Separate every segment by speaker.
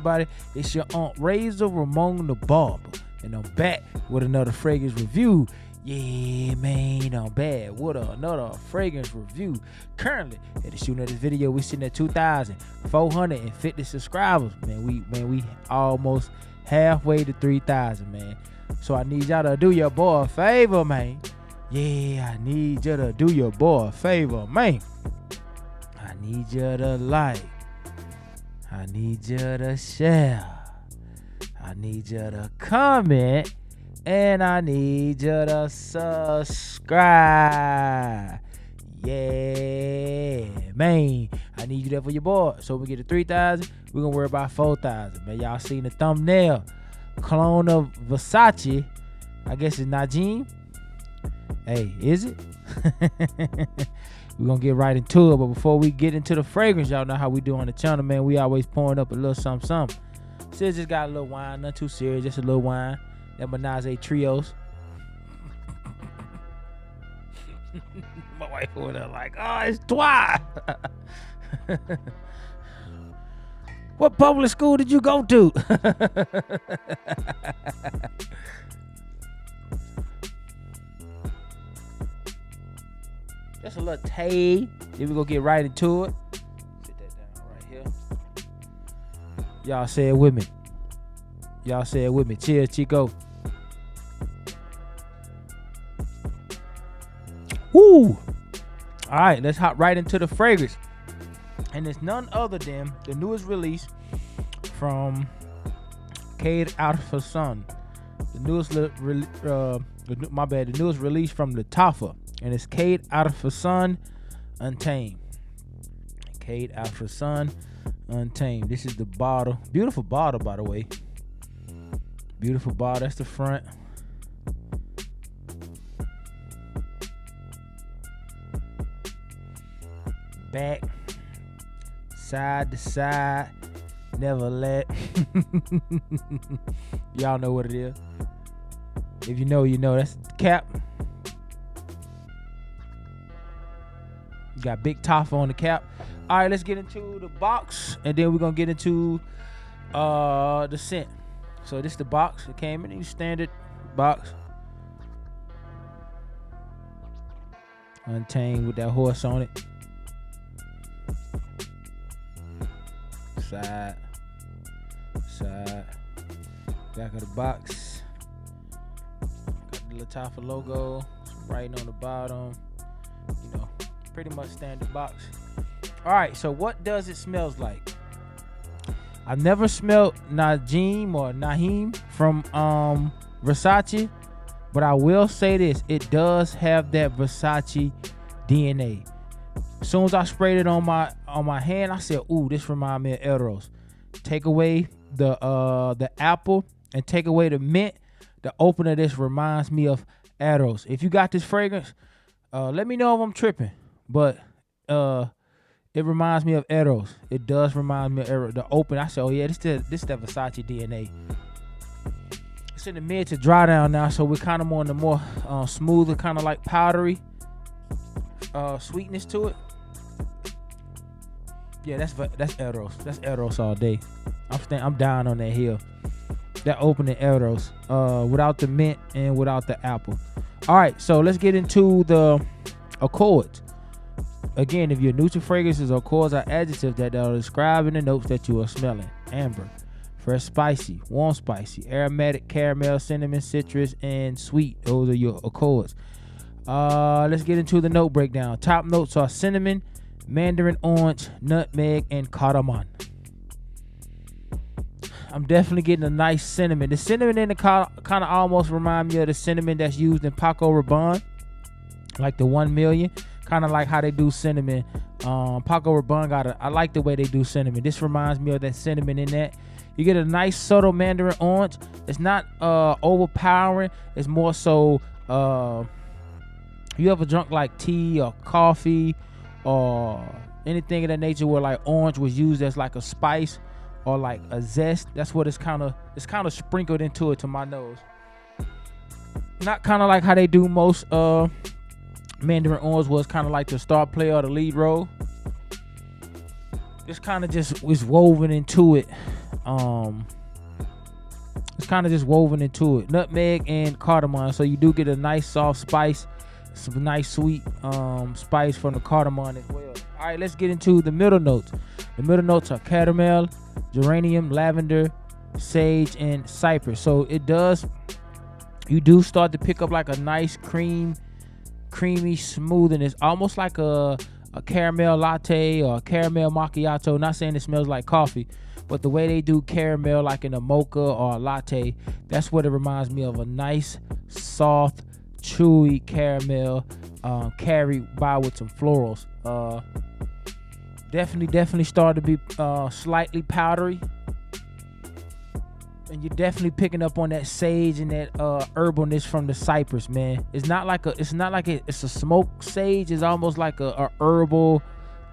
Speaker 1: everybody? It's your Aunt Ramon the Barber, and I'm back with another fragrance review. Yeah, man, I'm back with another fragrance review. Currently, at the shooting of this video, we sitting at 2,450 subscribers. Man, we almost halfway to 3,000, man. So I need y'all to do your boy a favor, man. Yeah, I need you to do your boy a favor, man. I need you to like. I need you to share. I need you to comment. And I need you to subscribe. Yeah, man. I need you there for your boy. So we get to 3,000. We're going to worry about 4,000. Man, y'all seen the thumbnail. Clone of Versace. I guess it's Najim. Hey, is it? We're going to get right into it. But before we get into the fragrance, y'all know how we do on the channel, man. We always pouring up a little something, something. Sis just got a little wine. Nothing too serious. Just a little wine. That Menage Trios. My wife over there like, oh, it's twice. What public school did you go to? Just a little tay. Then we gonna get right into it. Sit that down right here. Y'all say it with me. Y'all say it with me. Cheers, Chico. Woo! All right, let's hop right into the fragrance. And it's none other than the newest release from Qaed Al Fursan. The newest the newest release from Lattafa, and it's Qaed Al Fursan Untamed. Qaed Al Fursan Untamed. This is the bottle. Beautiful bottle, by the way. Beautiful bottle. That's the front. Back, side to side, never let. Y'all know what it is. If you know, you know. That's the cap. You got big Lattafa on the cap. All right, let's get into the box, and then we're gonna get into the scent. So this is the box. It came in a standard box. Untamed with that horse on it. Side, back of the box. Got the Lattafa logo, some writing on the bottom. You know, pretty much standard box. All right, so what does it smells like? I've never smelled Najim or Nahim from Versace, but I will say this: it does have that Versace DNA. As soon as I sprayed it on my hand, I said, "Ooh, this reminds me of Eros." Take away the apple and take away the mint. The opener of this reminds me of Eros. If you got this fragrance, let me know if I'm tripping. But it reminds me of Eros. It does remind me of Eros. The open, I said, "Oh yeah, this that Versace DNA." It's in the mid to dry down now, so we're kind of more in the more smoother, kind of like powdery sweetness to it. Yeah, that's Eros. That's Eros all day. I'm down on that hill. That opening Eros, without the mint and without the apple. All right, so let's get into the accords. Again, if you're new to fragrances, accords are adjectives that are describing the notes that you are smelling. Amber, fresh spicy, warm spicy, aromatic, caramel, cinnamon, citrus, and sweet. Those are your accords. Let's get into the note breakdown. Top notes are cinnamon, mandarin orange, nutmeg, and cardamom. I'm definitely getting a nice cinnamon. The cinnamon in the kind of almost remind me of the cinnamon that's used in Paco Rabanne, like the 1 million. Kind of like how they do cinnamon. Paco Rabanne I like the way they do cinnamon. This reminds me of that cinnamon in that. You get a nice subtle mandarin orange. It's not overpowering. It's more so you ever drunk like tea or coffee or anything of that nature where like orange was used as like a spice or like a zest. That's what it's kind of sprinkled into it to my nose. Not kind of like how they do most mandarin orange was kind of like the star player or the lead role. This kind of just was woven into it. it's kind of just woven into it. Nutmeg and cardamom, so you do get a nice soft spice, some nice sweet spice from the cardamom as well. All right, let's get into the middle notes. The middle notes are caramel, geranium, lavender, sage, and cypress. So you do start to pick up like a nice creamy smooth, and it's almost like a caramel latte or a caramel macchiato. Not saying it smells like coffee, but the way they do caramel, like in a mocha or a latte, that's what it reminds me of. A nice, soft, chewy caramel carried by with some florals. Definitely start to be slightly powdery, and you're definitely picking up on that sage and that herbalness from the cypress, man. It's not like it's a smoked sage. It's almost like a herbal,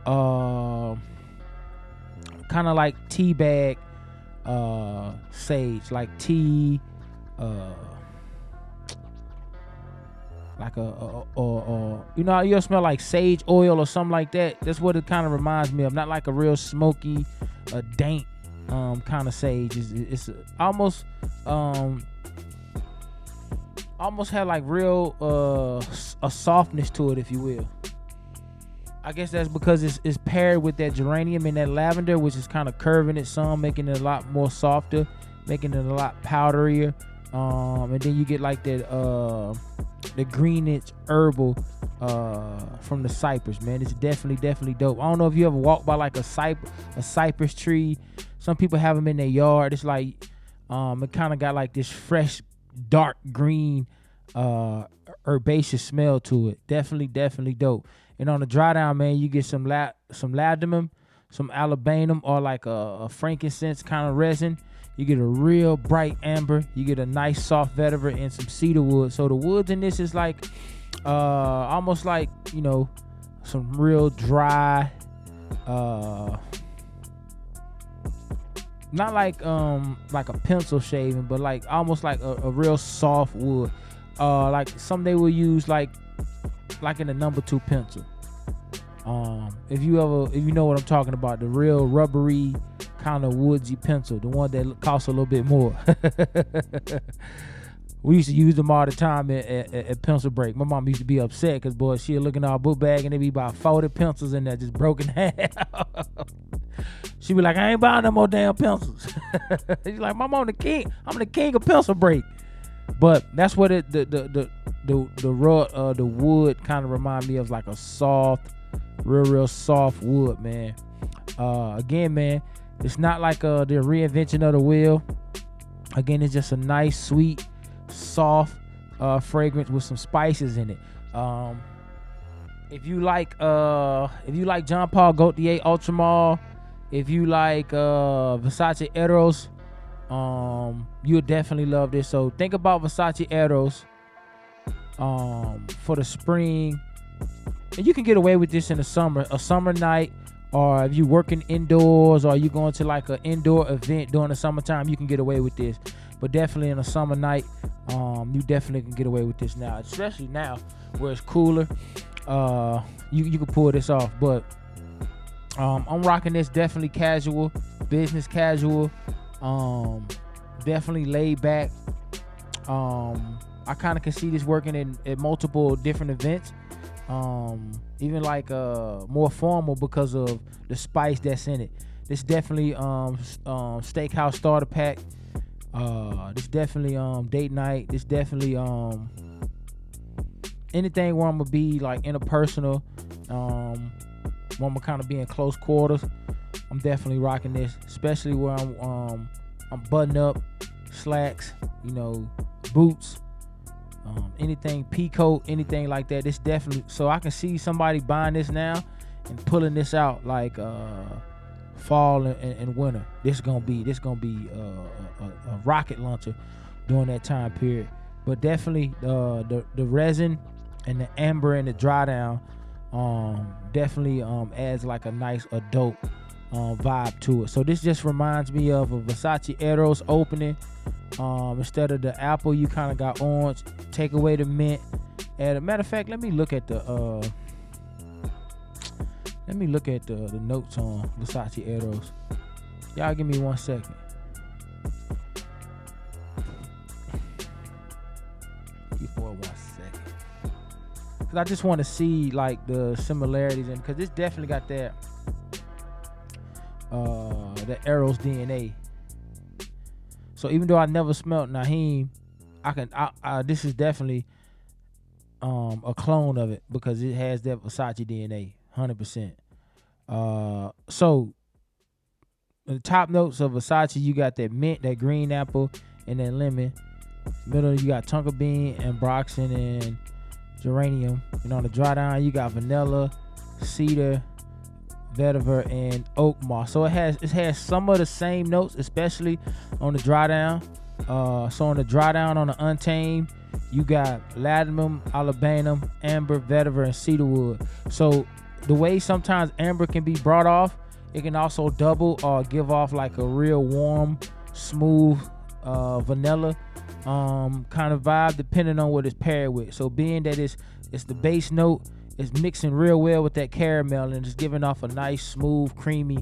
Speaker 1: kind of like tea bag sage, like tea, like you know, you'll smell like sage oil or something like that. That's what it kind of reminds me of. Not like a real smoky, dank kind of sage. It's almost had like real a softness to it, if you will. I guess that's because it's paired with that geranium and that lavender, which is kind of curving it some, making it a lot more softer, making it a lot powderier. And then you get like that the greenish herbal from the cypress, man. It's definitely dope. I don't know if you ever walked by like a cypress tree. Some people have them in their yard. It's like it kind of got like this fresh dark green herbaceous smell to it. Definitely dope. And on the dry down, man, you get some ladamum, some alabanum, or like a frankincense kind of resin. You get a real bright amber. You get a nice soft vetiver and some cedar wood. So the woods in this is like almost like, you know, some real dry, not like a pencil shaving, but like almost like a real soft wood. Like some they will use like in a number 2 pencil. If you know what I'm talking about, the real rubbery kind of woodsy pencil, the one that costs a little bit more. We used to use them all the time at pencil break. My mom used to be upset because, boy, she'd look in our book bag and there'd be about 40 pencils in there just broken half. She'd be like, I ain't buying no more damn pencils. She's like, Mom, I'm the king of pencil break. But that's what the wood kind of remind me of, like a soft, real soft wood, man. Again, man, it's not like the reinvention of the wheel. Again, it's just a nice, sweet, soft fragrance with some spices in it. If you like Jean Paul Gaultier Ultramar, if you like Versace Eros, you'll definitely love this. So think about Versace Eros for the spring, and you can get away with this in the summer, a summer night, or if you working indoors or you going to like an indoor event during the summertime, you can get away with this. But definitely in a summer night, you definitely can get away with this now, especially now where it's cooler. You can pull this off. But I'm rocking this definitely casual, business casual, definitely laid back. I kind of can see this working at multiple different events, even like more formal because of the spice that's in it. This definitely steakhouse starter pack. This definitely date night. This definitely anything where I'm gonna be like interpersonal, where I'm gonna kind of be in close quarters. I'm definitely rocking this, especially where I'm button up, slacks, you know, boots, anything peacoat, anything like that. This definitely, so I can see somebody buying this now and pulling this out like fall and winter. This gonna be a rocket launcher during that time period. But definitely the resin and the amber and the dry down definitely adds like a nice adult vibe to it. So this just reminds me of a Versace Eros opening. Instead of the apple, you kind of got orange. Take away the mint. As a matter of fact, let me look at the notes on Versace Eros. Y'all give me 1 second. Cause I just want to see like the similarities, and because this definitely got that the Eros DNA. So even though I never smelled Naheem, this is definitely a clone of it because it has that Versace DNA, 100%. So the top notes of Versace, you got that mint, that green apple, and then lemon. Middle, you got tonka bean and ambroxan and geranium. And on the dry down, you got vanilla, cedar, vetiver, and oak moss. So it has some of the same notes, especially on the dry down. So on the dry down on the Untamed, you got ladamum, alabanum, amber, vetiver, and cedarwood. So the way sometimes amber can be brought off, it can also double or give off like a real warm, smooth vanilla kind of vibe, depending on what it's paired with. So being that it's the base note, it's mixing real well with that caramel, and it's giving off a nice, smooth, creamy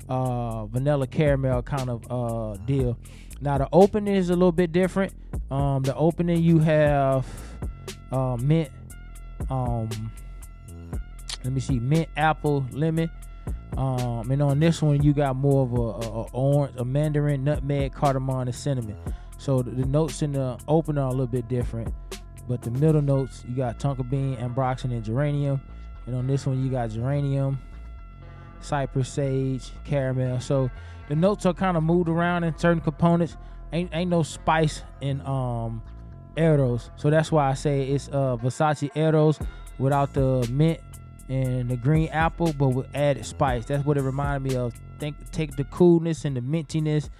Speaker 1: vanilla caramel kind of deal. Now the opening is a little bit different. The opening, you have mint, mint, apple, lemon. And on this one, you got more of a orange, a mandarin, nutmeg, cardamom, and cinnamon. So the notes in the opener are a little bit different, but the middle notes, you got tonka bean, ambroxan, and geranium. And on this one, you got geranium, cypress, sage, caramel. So the notes are kind of moved around in certain components. Ain't no spice in Eros. So that's why I say it's Versace Eros without the mint and the green apple, but with added spice. That's what it reminded me of. Take the coolness and the mintiness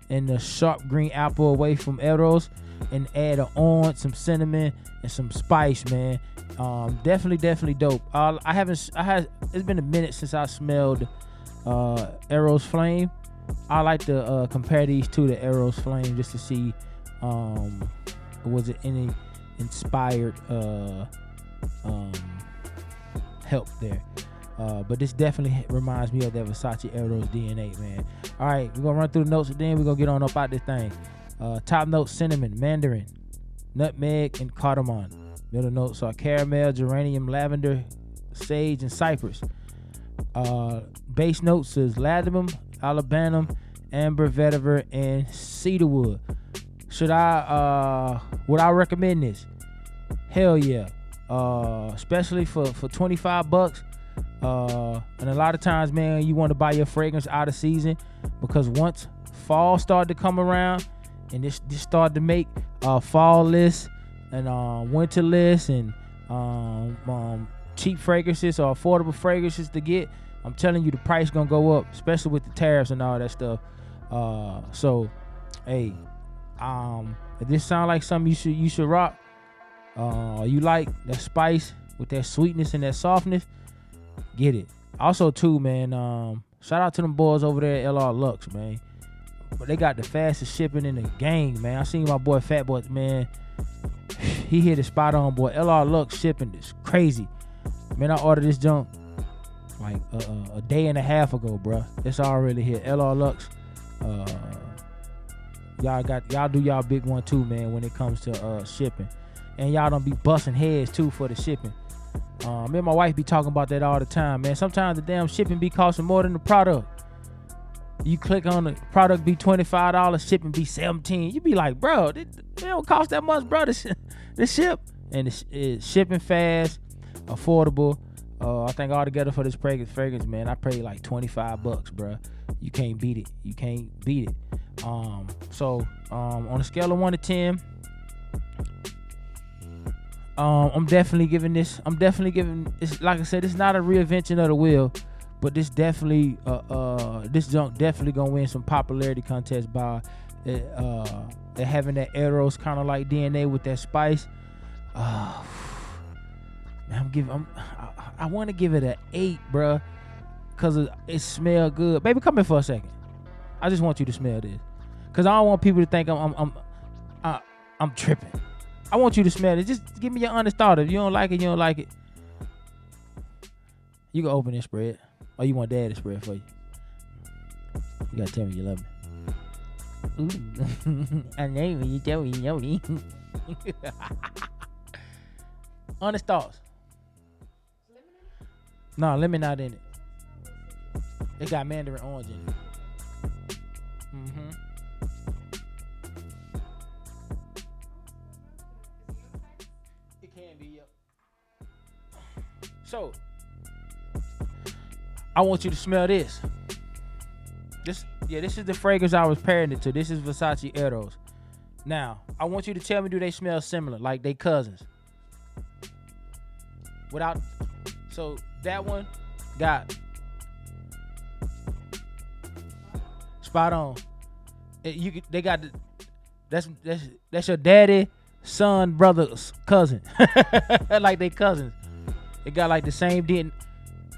Speaker 1: and the sharp green apple away from Eros and add an orange, some cinnamon, and some spice, man. Definitely dope. It's been a minute since I smelled Eros Flame. I like to compare these two to Eros Flame just to see was it any inspired help there. But this definitely reminds me of that Versace Eros DNA, man. All right, we're gonna run through the notes and then we're gonna get on up out this thing. Top notes: cinnamon, mandarin, nutmeg, and cardamom. Middle notes are caramel, geranium, lavender, sage, and cypress. Base notes is ladamum, alabanum, amber, vetiver, and cedarwood. Would I recommend this? Hell yeah. Especially for $25. And a lot of times, man, you want to buy your fragrance out of season, because once fall started to come around and this started to make fall lists and winter lists and cheap fragrances or affordable fragrances to get, I'm telling you, the price gonna go up, especially with the tariffs and all that stuff. So hey, if this sound like something you should rock, you like that spice with that sweetness and that softness, get it. Also too, man, shout out to them boys over there at LR Lux, man. But they got the fastest shipping in the game, man. I seen my boy Fat Boy, man. He hit it spot on, boy. LR Lux shipping is crazy, man. I ordered this junk like a day and a half ago, bro. It's already here. LR Lux, y'all do y'all big one too, man, when it comes to shipping. And y'all don't be busting heads too for the shipping. Me and my wife be talking about that all the time, man. Sometimes the damn shipping be costing more than the product. You click on the product, be $25, shipping be $17. You be like, bro, it don't cost that much, bro, to ship. And it's shipping fast, affordable. I think altogether for this fragrance, man, I paid like $25, bro. You can't beat it. You can't beat it. So on a scale of 1 to 10, I'm definitely giving. It's like I said, it's not a reinvention of the wheel, but this definitely, this junk definitely gonna win some popularity contests by having that Eros kind of like DNA with that spice. Man, I want to give it an 8, bruh, cause it smell good. Baby, come here for a second. I just want you to smell this, cause I don't want people to think I'm tripping. I want you to smell it. Just give me your honest thought. If you don't like it, you don't like it. You can open this spread, or you want Dad to spread for you. You gotta tell me you love me. Ooh. I know you tell me you know me. Honest thoughts. No, lemon not in it. It got mandarin orange in it. It can be, yep. So, I want you to smell this. This is the fragrance I was pairing it to. This is Versace Eros. Now, I want you to tell me, do they smell similar, like they cousins? So that one got spot on. They got that's your daddy, son, brother, cousin, like they cousins. It got like the same DNA.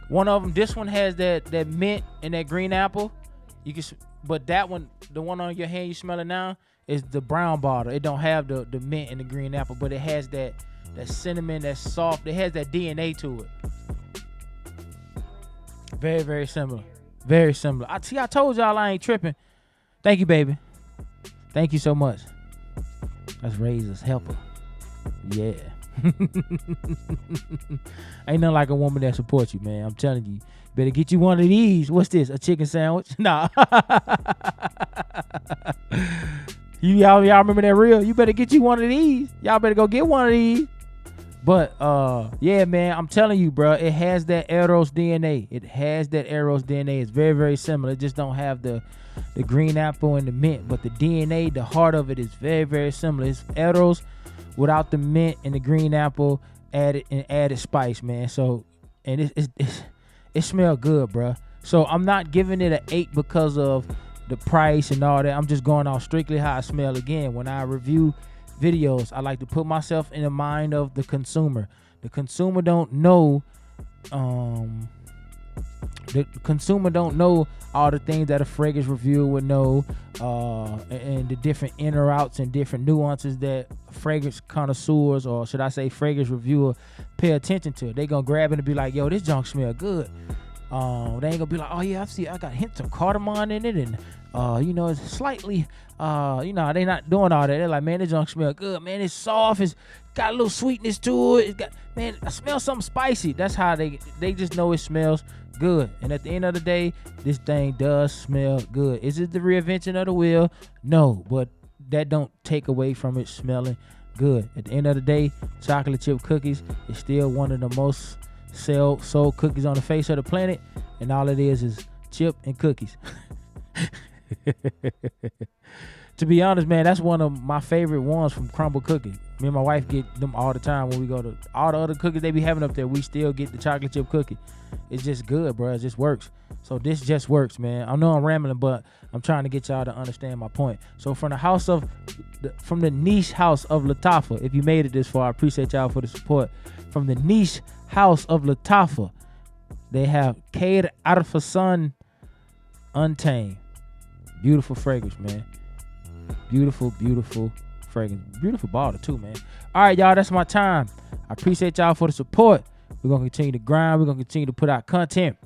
Speaker 1: One of them, this one has that mint and that green apple. But that one, the one on your hand you smelling now, is the brown bottle. It don't have the mint and the green apple, but it has that cinnamon, that soft. It has that DNA to it. Very, very similar. Very similar. I told y'all I ain't tripping. Thank you, baby. Thank you so much. That's Razor's helper. Yeah. Ain't nothing like a woman that supports you, man. I'm telling you. Better get you one of these. What's this? A chicken sandwich? Nah. Y'all remember that reel? You better get you one of these. Y'all better go get one of these. But yeah, man, I'm telling you, bro, it has that Eros DNA. It has that Eros DNA. It's very, very similar. It just don't have the green apple and the mint, but the DNA, the heart of it is very, very similar. It's Eros without the mint and the green apple added spice, man. So, and it smells good, bro. So I'm not giving it an 8 because of the price and all that. I'm just going off strictly how I smell. Again, when I review videos, I like to put myself in the mind of the consumer. The consumer don't know all the things that a fragrance reviewer would know, and the different in or outs and different nuances that fragrance connoisseurs, or should I say fragrance reviewer, pay attention to. They gonna grab it and be like, yo, this junk smell good. They ain't gonna be like, oh yeah, I got hints of cardamom in it, and it's slightly, they not doing all that. They're like, man, this junk smell good, man. It's soft, it's got a little sweetness to it. It's got, man, I smell something spicy. That's how they just know it smells good. And at the end of the day, this thing does smell good. Is it the reinvention of the wheel? No, but that don't take away from it smelling good. At the end of the day, chocolate chip cookies is still one of the most sold cookies on the face of the planet, and all it is chip and cookies. To be honest, man, that's one of my favorite ones from Crumble Cookie. Me and my wife get them all the time when we go to all the other cookies they be having up there. We still get the chocolate chip cookie. It's just good, bro. It just works. So this just works, man. I know I'm rambling, but I'm trying to get y'all to understand my point. So from the niche house of Lattafa, if you made it this far, I appreciate y'all for the support. From the niche house of Lattafa, they have Qaed Al Fursan Untamed. Beautiful fragrance, man. Beautiful, beautiful fragrance. Beautiful bottle too, man. All right, y'all, that's my time. I appreciate y'all for the support. We're going to continue to grind. We're going to continue to put out content.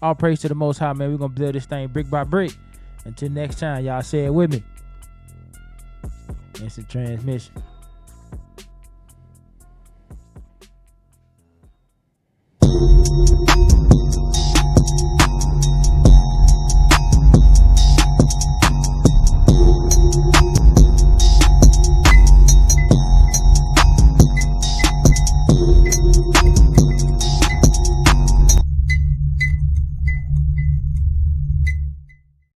Speaker 1: All praise to the Most High, man. We're going to build this thing brick by brick. Until next time, y'all say it with me. Instant transmission.